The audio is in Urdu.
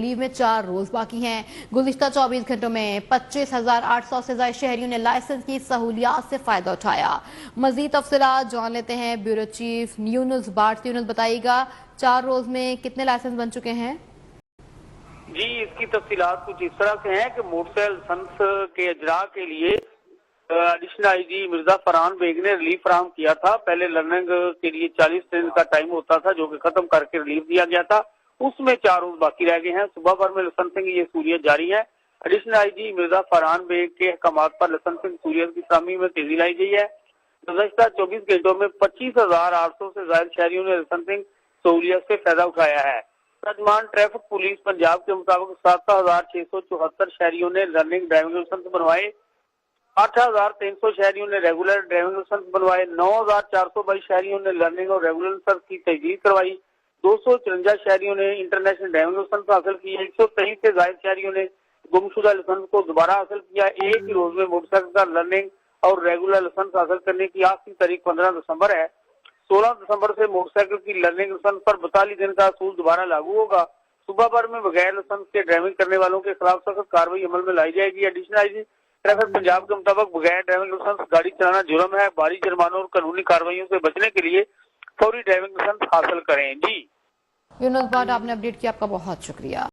ریلیو میں 4 روز باقی ہیں۔ گزشتہ 24 گھنٹوں میں 25,800 سے زائد شہریوں نے لائسنس کی سہولیات سے فائدہ اٹھایا۔ مزید تفصیلات جان لیتے ہیں بیورو چیف یونس بٹ۔ یونس بتائیے گا 4 روز میں کتنے لائسنس بن چکے ہیں؟ جی، اس کی تفصیلات کچھ اس طرح سے ہیں کہ موٹر لائسنس کے اجراء کے لیے additional I G Mirza Farhan Baig نے ریلیف فراہم کیا تھا۔ پہلے لرننگ کے لیے 40 دن کا ٹائم ہوتا تھا جو کہ ختم کر کے ریلیف دیا گیا تھا، اس میں 4 روز باقی رہ گئے ہیں۔ صبح بھر میں لائسنسنگ کی یہ سہولیت جاری ہے۔ Additional I G Mirza Farhan Baig کے احکامات پر لائسنسنگ سہولیت کی فراہمی میں تیزی لائی گئی ہے۔ گزشتہ 24 گھنٹوں میں 25,800 سے زائد شہریوں نے لائسنسنگ سہولیت سے فائدہ اٹھایا ہے۔ ترجمان ٹریفک پولیس پنجاب کے مطابق 7,674 شہریوں نے لرننگ ڈرائیونگ لائسنس بنوائے، 8,300 شہریوں نے ریگولر ڈرائیونگ لائسنس بنوائے، 9,422 شہریوں نے لرننگ اور ریگولر لائسنس کی تجدید کروائی، 254 شہریوں نے انٹرنیشنل ڈرائیونگ لائسنس حاصل کیا، 123 سے زائد شہریوں نے گمشدہ لائسنس کو دوبارہ حاصل کیا۔ ایک ہی روز میں موٹر سائیکل کا لرننگ اور ریگولر لائسنس حاصل کرنے کی آخری تاریخ 15 دسمبر ہے۔ 16 دسمبر سے موٹر سائیکل کی لرننگ لائسنس پر 42 دن کا اصول دوبارہ لاگو ہوگا۔ صبح بھر میں بغیر لائسنس کے ڈرائیونگ کرنے والوں کے خلاف سخت کارروائی عمل میں لائی جائے گی۔ Additional I G traffic Punjab کے مطابق بغیر ڈرائیونگ لائسنس گاڑی چلانا جرم ہے۔ بھاری جرمانوں اور قانونی کارروائیوں سے بچنے کے لیے فوری ڈرائیونگ لائسنس حاصل کریں۔ جی یونس بٹ، آپ نے اپڈیٹ کیا، آپ کا بہت شکریہ۔